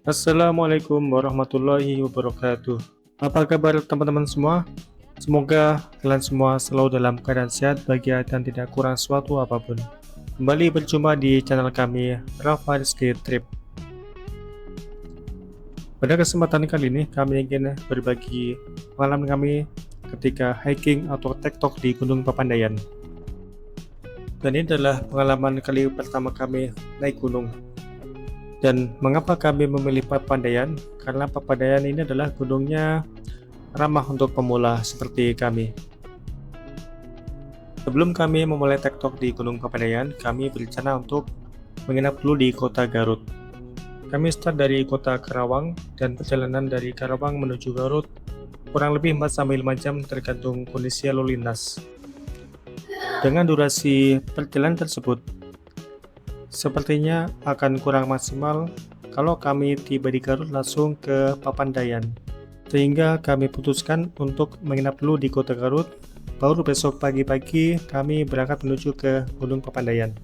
Assalamualaikum warahmatullahi wabarakatuh. Apa kabar teman-teman semua? Semoga kalian semua selalu dalam keadaan sehat, bahagia, dan tidak kurang suatu apapun. Kembali berjumpa di channel kami, Rafa Rizky Trip. Pada kesempatan kali ini, kami ingin berbagi pengalaman kami ketika hiking atau tektok di Gunung Papandayan. Dan ini adalah pengalaman kali pertama kami naik gunung. Dan mengapa kami memilih Papandayan? Karena Papandayan ini adalah gunungnya ramah untuk pemula seperti kami. Sebelum kami memulai tektok di Gunung Papandayan, kami berencana untuk menginap dulu di kota Garut. Kami start dari kota Karawang dan perjalanan dari Karawang menuju Garut kurang lebih 4-5 jam tergantung kondisi lalu lintas. Dengan durasi perjalanan tersebut, sepertinya akan kurang maksimal kalau kami tiba di Garut langsung ke Papandayan. Sehingga kami putuskan untuk menginap dulu di kota Garut, baru besok pagi-pagi kami berangkat menuju ke Gunung Papandayan.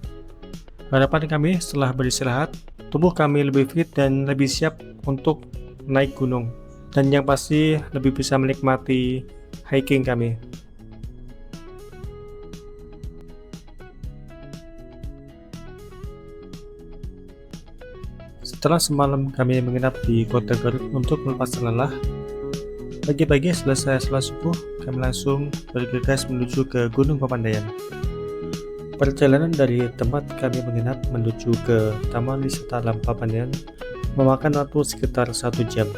Harapan kami setelah beristirahat, tubuh kami lebih fit dan lebih siap untuk naik gunung. Dan yang pasti lebih bisa menikmati hiking kami. Setelah semalam kami menginap di kota Garut untuk melepas lelah, pagi-pagi selesai salat subuh, kami langsung bergegas menuju ke Gunung Papandayan. Perjalanan dari tempat kami menginap menuju ke Taman Wisata Alam Papandayan memakan waktu sekitar 1 jam.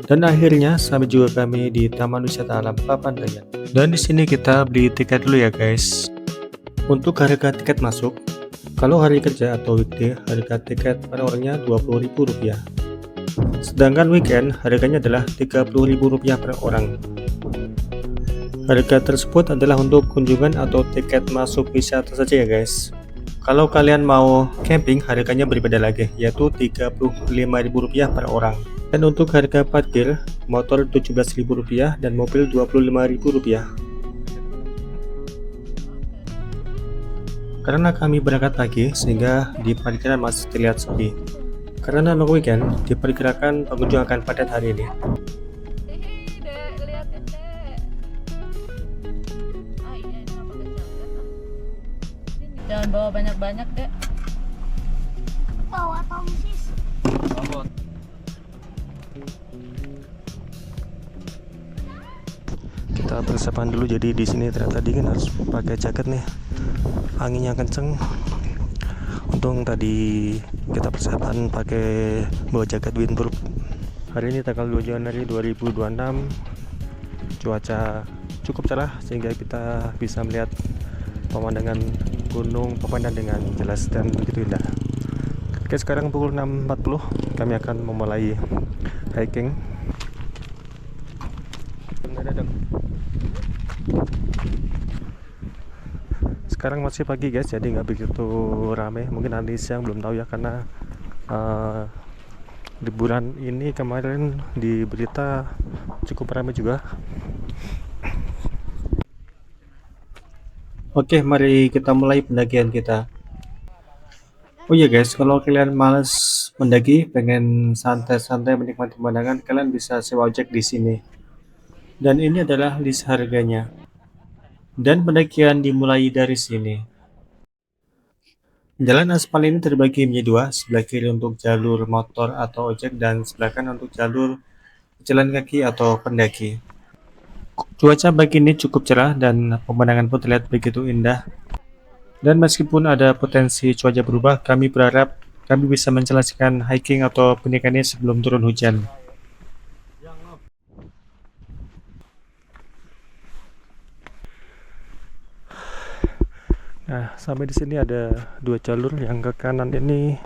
Dan akhirnya sampai juga kami di Taman Wisata Alam Papandayan. Dan di sini kita beli tiket dulu ya guys. Untuk harga tiket masuk, kalau hari kerja atau weekday, harga tiket per orangnya Rp20.000. Sedangkan weekend harganya adalah Rp30.000 per orang. Harga tersebut adalah untuk kunjungan atau tiket masuk wisata saja ya guys. Kalau kalian mau camping, harganya berbeda lagi, yaitu Rp35.000 per orang. Dan untuk harga parkir, motor Rp17.000 dan mobil Rp25.000. Karena kami berangkat pagi, sehingga di parkiran masih terlihat sepi. Karena memang weekend, diperkirakan pengunjung akan padat hari ini. Jangan bawa banyak-banyak, Dek. Bawa tongsis. Kita persiapan dulu, jadi di sini ternyata dingin, harus pakai jaket nih. Anginnya kenceng. Untung tadi kita persiapan pakai bawa jaket windproof. Hari ini tanggal 2 Januari 2026. Cuaca cukup cerah sehingga kita bisa melihat pemandangan Gunung Papandayan dengan jelas dan begitu indah. Oke, sekarang pukul 6.40 kami akan memulai hiking. Sekarang masih pagi guys, jadi nggak begitu ramai. Mungkin nanti siang belum tahu ya, karena di bulan ini kemarin di berita cukup ramai juga. Oke, mari kita mulai pendakian kita. Oh iya guys, kalau kalian males mendaki, pengen santai-santai menikmati pemandangan, kalian bisa sewa ojek di sini. Dan ini adalah list harganya. Dan pendakian dimulai dari sini. Jalan aspal ini terbagi menjadi dua, sebelah kiri untuk jalur motor atau ojek dan sebelah kanan untuk jalur pejalan kaki atau pendaki. Cuaca pagi ini cukup cerah dan pemandangan pun terlihat begitu indah. Dan meskipun ada potensi cuaca berubah, kami berharap kami bisa menjelaskan hiking atau pendakian ini sebelum turun hujan. Nah, sampai di sini ada dua jalur. Yang ke kanan ini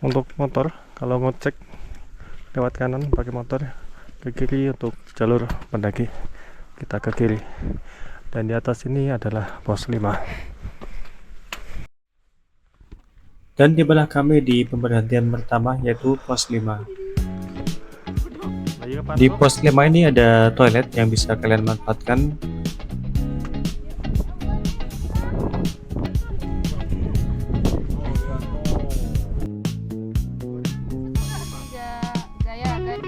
untuk motor, kalau ngecek lewat kanan pakai motor, ke kiri untuk jalur pendaki, kita ke kiri. Dan di atas ini adalah pos 5. Dan tibalah kami di pemberhentian pertama yaitu pos 5. Di pos 5 ini ada toilet yang bisa kalian manfaatkan. Gaya kan.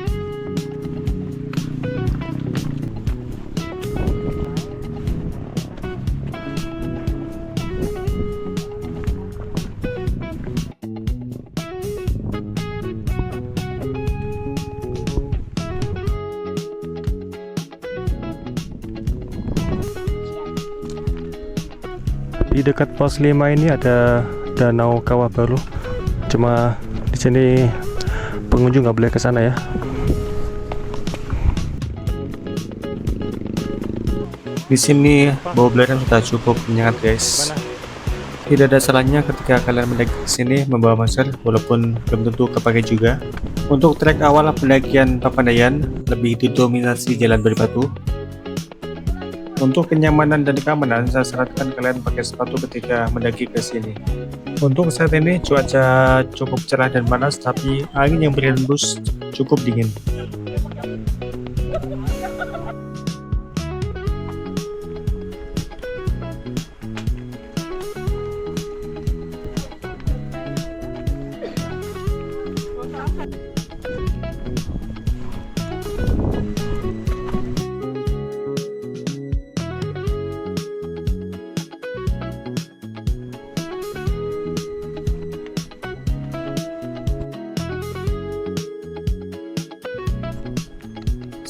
Di dekat pos 5 ini ada Danau Kawah Baru. Cuma di sini pengunjung nggak boleh ke sana ya. Di sini bau belerang sudah cukup menyengat guys. Tidak ada salahnya ketika kalian mendaki ke sini membawa masker, walaupun belum tentu kepake juga. Untuk trek awal pendakian Papandayan lebih didominasi jalan berbatu. Untuk kenyamanan dan keamanan, saya sarankan kalian pakai sepatu ketika mendaki ke sini. Untuk saat ini cuaca cukup cerah dan panas, tapi angin yang berhembus cukup dingin.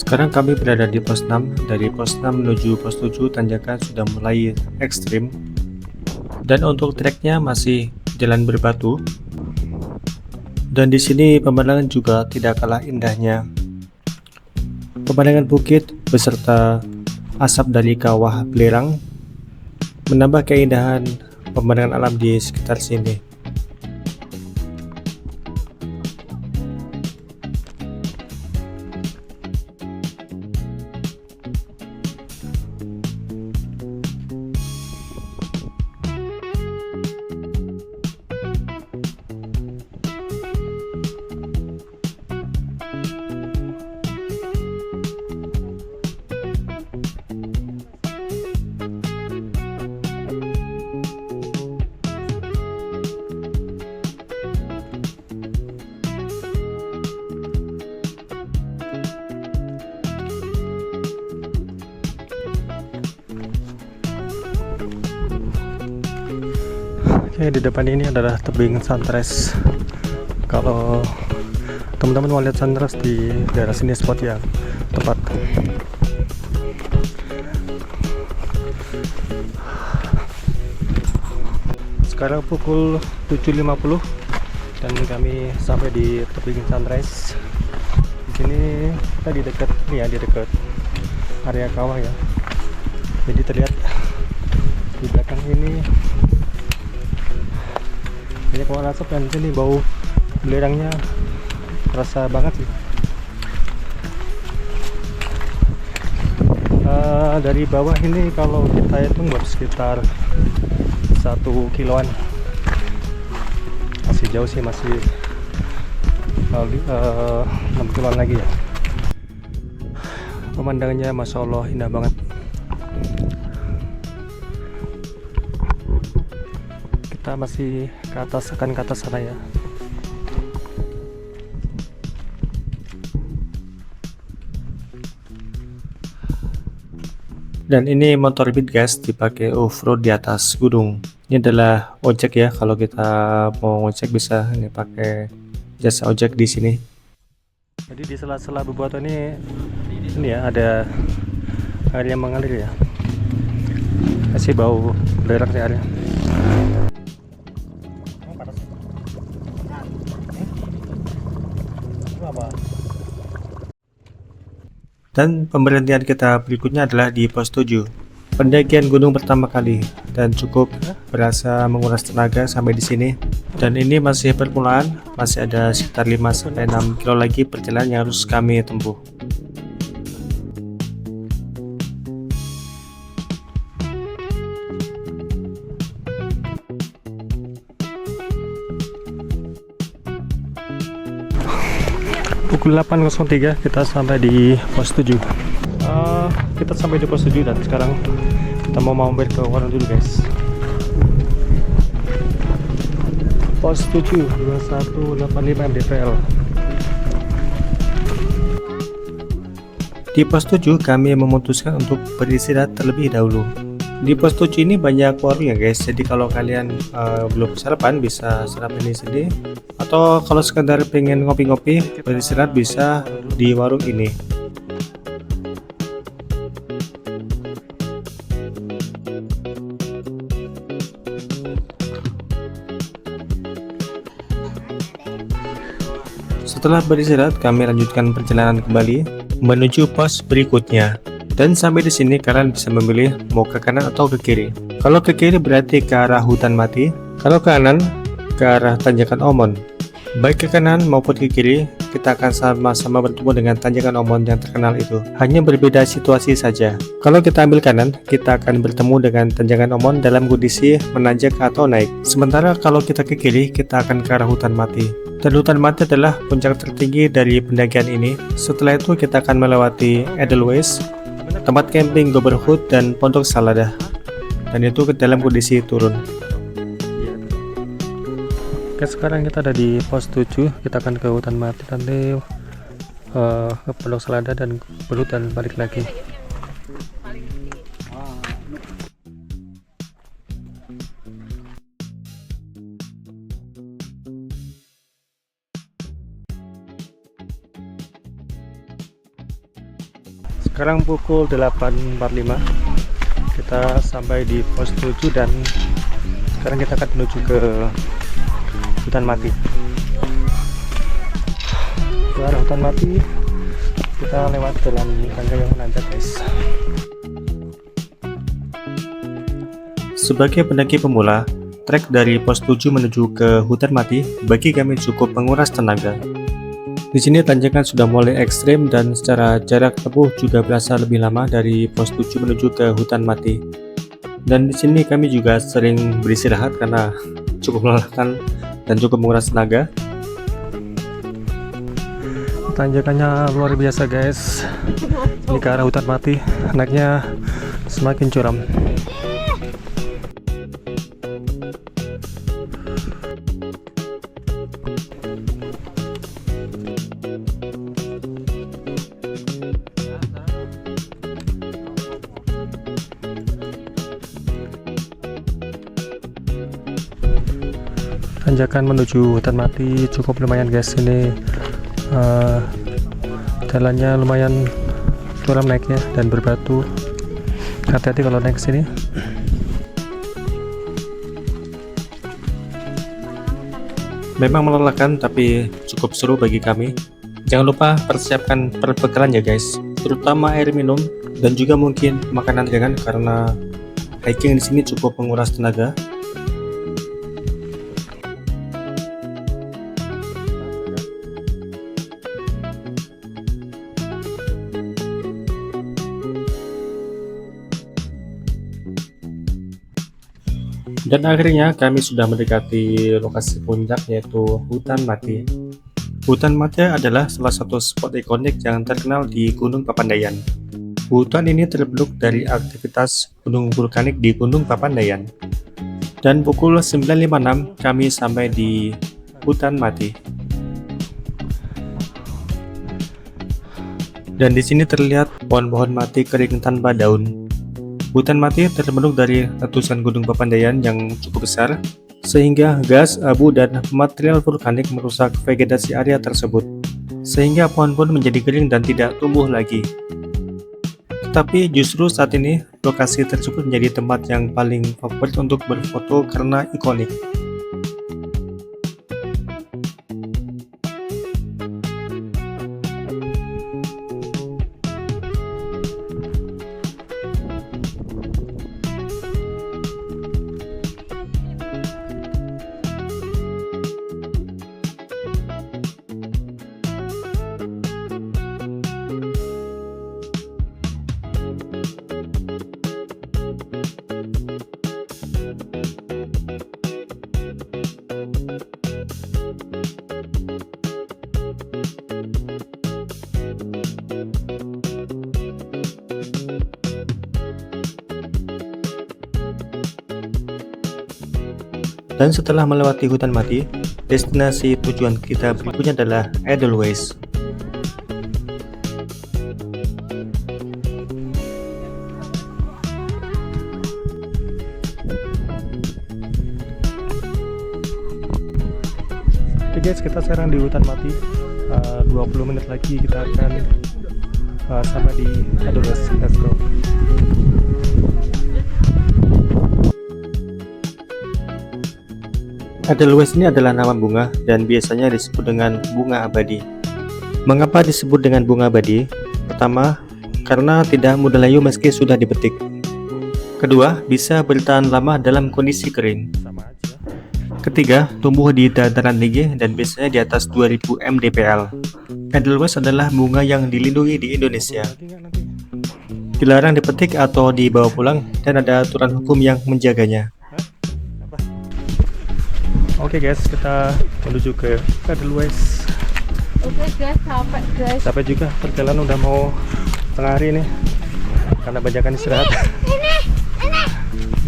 Sekarang kami berada di pos 6. Dari pos 6 menuju pos 7 tanjakan sudah mulai ekstrim. Dan untuk treknya masih jalan berbatu. Dan di sini pemandangan juga tidak kalah indahnya. Pemandangan bukit beserta asap dari kawah belerang menambah keindahan pemandangan alam di sekitar sini. Oke, di depan ini adalah tebing sunrise. Kalau teman-teman mau lihat sunrise di daerah sini spot yang tepat. Sekarang pukul 7.50 dan kami sampai di tebing sunrise. Di sini kita di dekat di dekat area kawah ya. Jadi terlihat di belakang ini banyak warna asap dan sini bau belerangnya terasa banget sih. Dari bawah ini kalau kita hitung baru sekitar 1 kiloan. Masih jauh sih, masih 6 kiloan lagi ya. Pemandangannya Masya Allah indah banget. Kita kita masih ke atas, akan ke atas sana ya. Dan ini motor Beat guys, dipakai off-road di atas gunung. Ini adalah ojek ya, kalau kita mau ngojek bisa ini pakai jasa ojek di sini. Jadi di sela-sela bebatuan ini ya ada air yang mengalir ya. Masih bau belerang sih airnya. Dan pemberhentian kita berikutnya adalah di pos 7, pendakian gunung pertama kali, dan cukup berasa menguras tenaga sampai di sini. Dan ini masih permulaan, masih ada sekitar 5-6 kilo lagi perjalanan yang harus kami tempuh. Pukul 8.03 kita sampai di pos 7. Kita sampai di pos 7 dan sekarang kita mau mampir ke warung dulu guys. Pos 7 2185 mdpl. Di pos 7 kami memutuskan untuk beristirahat terlebih dahulu. Di pos 7 ini banyak warung ya guys, jadi kalau kalian belum sarapan bisa sarapan di sini, atau kalau sekedar pengen ngopi-ngopi beristirahat bisa di warung ini. Setelah beristirahat kami lanjutkan perjalanan kembali menuju pos berikutnya. Dan sampai di sini kalian bisa memilih mau ke kanan atau ke kiri. Kalau ke kiri berarti ke arah hutan mati, kalau ke kanan ke arah tanjakan Omon. Baik ke kanan maupun ke kiri, kita akan sama-sama bertemu dengan tanjakan Omon yang terkenal itu. Hanya berbeda situasi saja. Kalau kita ambil kanan, kita akan bertemu dengan tanjakan Omon dalam kondisi menanjak atau naik. Sementara kalau kita ke kiri, kita akan ke arah hutan mati. Dan hutan mati adalah puncak tertinggi dari pendakian ini. Setelah itu kita akan melewati Edelweiss, tempat camping Goberhood dan Pondok Salada, dan itu ke dalam kondisi turun. Oke, sekarang kita ada di pos 7, kita akan ke hutan mati nanti, ke Pondok Salada dan Goberhood dan balik lagi. Sekarang pukul 8.45, kita sampai di pos 7 dan sekarang kita akan menuju ke hutan mati. Ke arah hutan mati kita lewat jalan tangga yang menanjak guys. Sebagai pendaki pemula, trek dari pos 7 menuju ke hutan mati bagi kami cukup menguras tenaga. Di sini tanjakan sudah mulai ekstrim dan secara jarak tempuh juga berasa lebih lama dari pos 7 menuju ke hutan mati. Dan di sini kami juga sering beristirahat karena cukup melelahkan dan cukup menguras tenaga. Tanjakannya luar biasa guys. Ini ke arah hutan mati, naiknya semakin curam. Tanjakan menuju hutan mati cukup lumayan guys, ini jalannya lumayan curam naiknya dan berbatu. Hati-hati kalau naik ke sini. Memang melelahkan tapi cukup seru bagi kami. Jangan lupa persiapkan perbekalan ya guys, terutama air minum dan juga mungkin makanan ringan karena hiking di sini cukup menguras tenaga. Dan akhirnya kami sudah mendekati lokasi puncak yaitu hutan mati. Hutan mati adalah salah satu spot ikonik yang terkenal di Gunung Papandayan. Hutan ini terbentuk dari aktivitas gunung vulkanik di Gunung Papandayan. Dan pukul 9.56 kami sampai di hutan mati. Dan di sini terlihat pohon-pohon mati kering tanpa daun. Hutan mati terbentuk dari letusan Gunung Papandayan yang cukup besar, sehingga gas, abu, dan material vulkanik merusak vegetasi area tersebut, sehingga pohon pun menjadi kering dan tidak tumbuh lagi. Tetapi justru saat ini, lokasi tersebut menjadi tempat yang paling favorit untuk berfoto karena ikonik. Dan setelah melewati hutan mati, destinasi tujuan kita berikutnya adalah Edelweiss. Oke guys, kita sekarang di hutan mati. 20 menit lagi kita akan sampai di Edelweiss. Let's go. Edelweiss ini adalah nama bunga dan biasanya disebut dengan bunga abadi. Mengapa disebut dengan bunga abadi? Pertama, karena tidak mudah layu meski sudah dipetik. Kedua, bisa bertahan lama dalam kondisi kering. Sama aja. Ketiga, tumbuh di dataran tinggi dan biasanya di atas 2000 mdpl. Edelweiss adalah bunga yang dilindungi di Indonesia. Dilarang dipetik atau dibawa pulang dan ada aturan hukum yang menjaganya. Oke guys, kita menuju ke Edelweiss. Oke guys, capek guys. Capek juga, perjalanan udah mau tengah hari nih karena banyakan istirahat.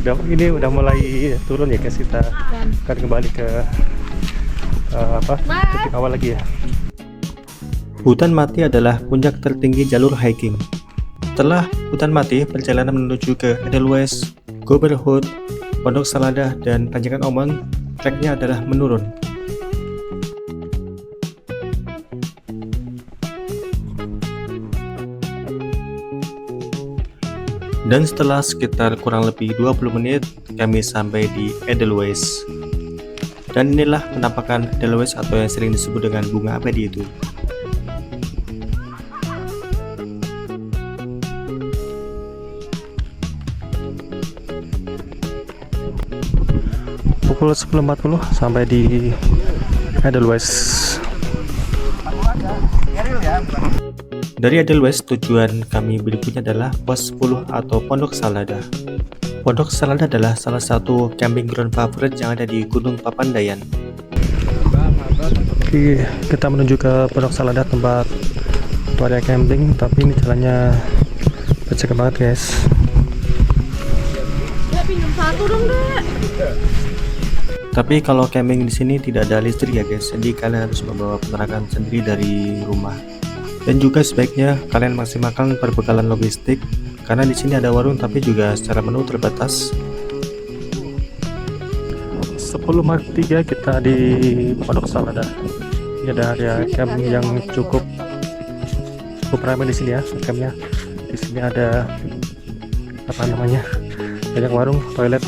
Ini udah mulai turun ya guys, kita akan kembali ke titik awal lagi ya. Hutan mati adalah puncak tertinggi jalur hiking. Setelah hutan mati, perjalanan menuju ke Edelweiss, Gobberhood, Pondok Salada, dan Tanjakan Omon, treknya adalah menurun. Dan setelah sekitar kurang lebih 20 menit, kami sampai di Edelweiss. Dan inilah penampakan Edelweiss atau yang sering disebut dengan bunga abadi itu. Pukul 10.40 sampai di Edelweiss. Dari Edelweiss, tujuan kami berikutnya adalah pos 10 atau Pondok Salada. Pondok Salada adalah salah satu camping ground favorit yang ada di Gunung Papandayan. Oke, kita menuju ke Pondok Salada, tempat area camping, tapi ini jalannya becek banget guys. Ya pinjam satu dong dek. Tapi kalau camping di sini tidak ada listrik ya guys, jadi kalian harus membawa penerangan sendiri dari rumah. Dan juga sebaiknya kalian maksimalkan perbekalan logistik, karena di sini ada warung tapi juga secara menu terbatas. 10.03 kita di Pondok Salada. Ini ada area camp yang cukup ramai di sini ya, campnya. Di sini ada banyak warung, toilet.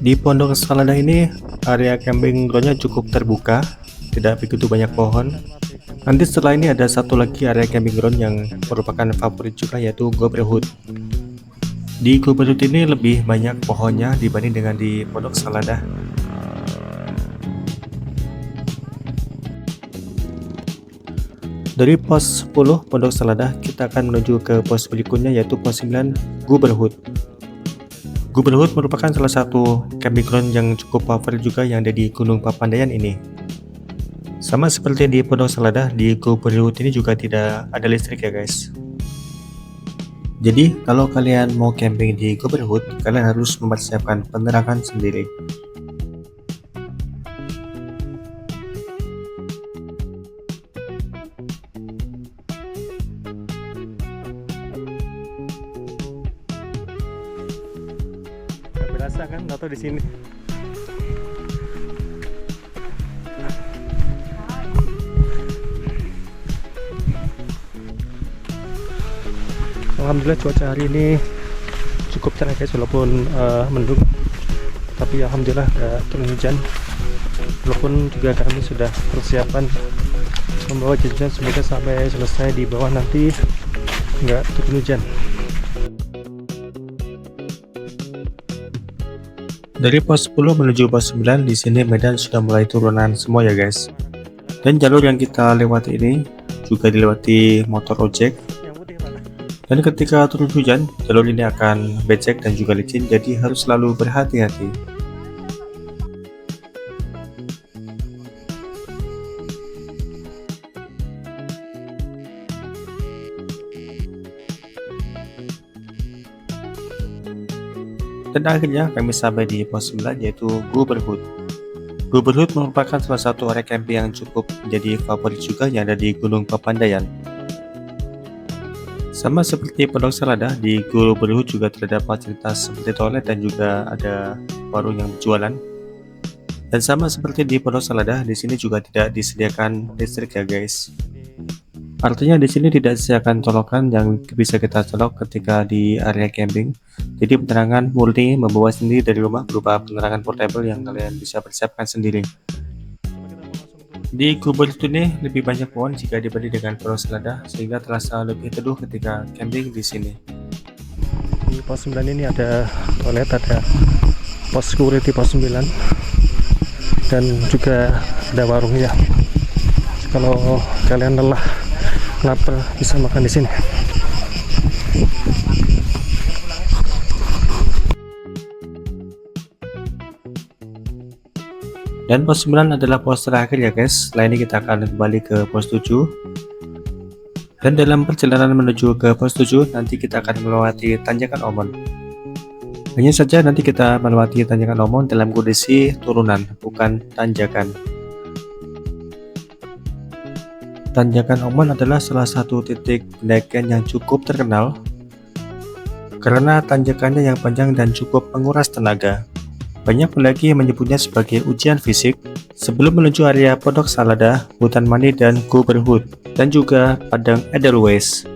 Di Pondok Salada ini area camping groundnya cukup terbuka, tidak begitu banyak pohon. Nanti setelah ini ada satu lagi area camping ground yang merupakan favorit juga, yaitu Gobberhood. Di Gobberhood ini lebih banyak pohonnya dibanding dengan di Pondok Salada. Dari pos 10 Pondok Salada kita akan menuju ke pos berikutnya, yaitu pos 9 Gobberhood. Gobberhood merupakan salah satu camping ground yang cukup favorit juga yang ada di Gunung Papandayan ini. Sama seperti di Pondok Salada, di Gobberhood ini juga tidak ada listrik ya guys. Jadi, kalau kalian mau camping di Gopherhood, kalian harus mempersiapkan penerangan sendiri. Gak berasa kan atau di sini? Alhamdulillah cuaca hari ini cukup cerah guys, walaupun mendung, tapi alhamdulillah gak turun hujan. Walaupun juga kami sudah persiapan membawa jas hujan, semoga sampai selesai di bawah nanti nggak turun hujan. Dari pos 10 menuju pos 9, di sini medan sudah mulai turunan semua ya guys. Dan jalur yang kita lewati ini juga dilewati motor ojek. Dan ketika turun hujan, jalur ini akan becek dan juga licin, jadi harus selalu berhati-hati. Dan akhirnya kami sampai di pos 9, yaitu Gopherhood. Gopherhood merupakan salah satu area camping yang cukup menjadi favorit juga yang ada di Gunung Papandayan. Sama seperti Pondok Selada, di Gopherhood juga terdapat fasilitas seperti toilet dan juga ada warung yang berjualan. Dan sama seperti di Pondok Selada, di sini juga tidak disediakan listrik ya guys. Artinya di sini tidak disediakan colokan yang bisa kita colok ketika di area camping. Jadi penerangan murni membawa sendiri dari rumah berupa penerangan portable yang kalian bisa persiapkan sendiri. Di Gopherhood ini lebih banyak pohon jika dibanding dengan Pondok Selada, sehingga terasa lebih teduh ketika camping di sini. Di pos 9 ini ada toilet, ada pos security pos 9, dan juga ada warungnya. Kalau kalian lelah, lapar, bisa makan di sini. Dan pos 9 adalah pos terakhir ya guys. Setelah ini kita akan kembali ke pos 7. Dan dalam perjalanan menuju ke pos 7, nanti kita akan melewati Tanjakan Omon. Hanya saja nanti kita melewati Tanjakan Omon dalam kondisi turunan, bukan tanjakan. Tanjakan Omon adalah salah satu titik pendakian yang cukup terkenal karena tanjakannya yang panjang dan cukup menguras tenaga. Banyak pendaki yang menyebutnya sebagai ujian fisik sebelum menuju area Pondok Selada, Hutan Mani, dan Gopherhood, dan juga Padang Edelweiss.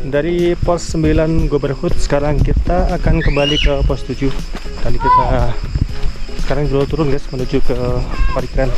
Dari pos 9 Gopherhood, sekarang kita akan kembali ke pos 7. Tadi kita sekarang dulu turun guys, menuju ke parkiran.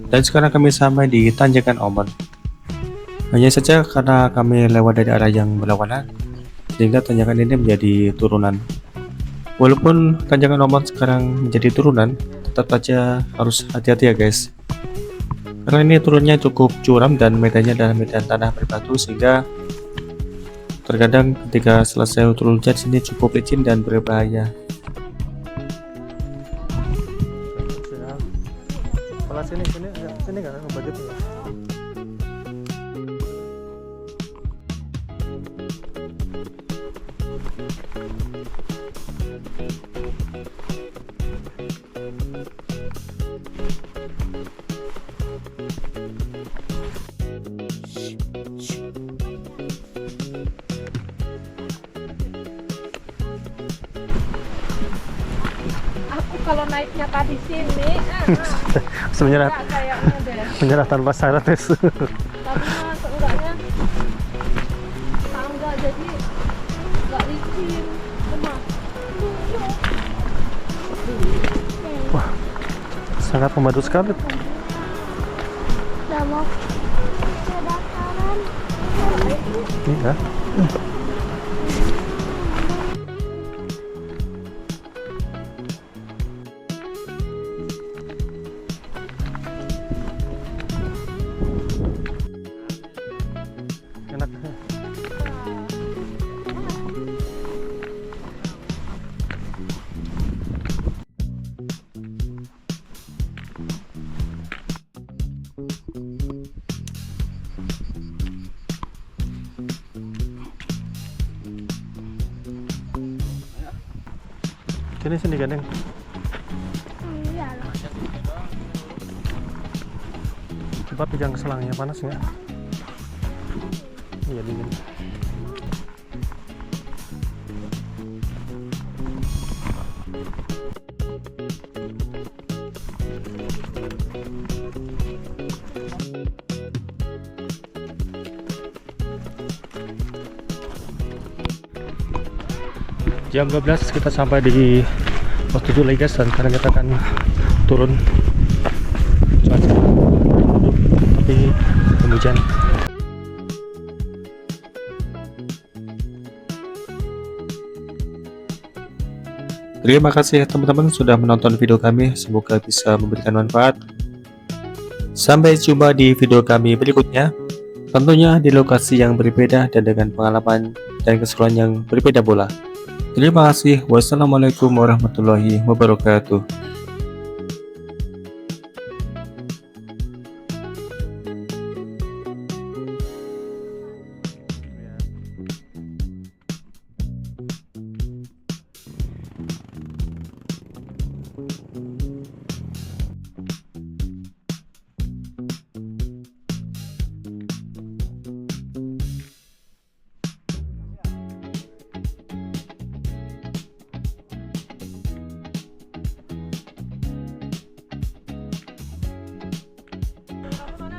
Dan sekarang kami sampai di Tanjakan Omon. Hanya saja karena kami lewat dari arah yang berlawanan, sehingga tanjakan ini menjadi turunan. Walaupun Tanjakan Omon sekarang menjadi turunan, tetap saja harus hati-hati ya guys. Karena ini turunnya cukup curam dan medannya adalah medan tanah berbatu, sehingga terkadang ketika selesai turun hujan sini cukup licin dan berbahaya. sebelah sini nggak ada budgetnya. Aku kalau naiknya tadi sini, Menyerah, enggak kayaknya deh. menyerah tanpa syarat ya. Tapi mah seenggaknya tangga jadi nggak licin. Cuma Wah, sangat membantu sekali. Udah mau kebakaran. Iya. Enak. Sini gandeng. Iya loh. Coba pegang selangnya, panas nggak? Iya dingin. Jam 12 kita sampai di pos 7 lagi guys, dan sekarang kita akan turun. Cuaca tapi hujan. Terima kasih teman-teman sudah menonton video kami, semoga bisa memberikan manfaat. Sampai jumpa di video kami berikutnya, tentunya di lokasi yang berbeda dan dengan pengalaman dan keseruan yang berbeda pula. Terima kasih. Wassalamualaikum warahmatullahi wabarakatuh.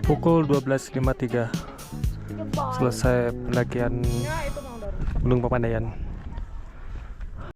Pukul 12.53 selesai pendakian Gunung Papandayan.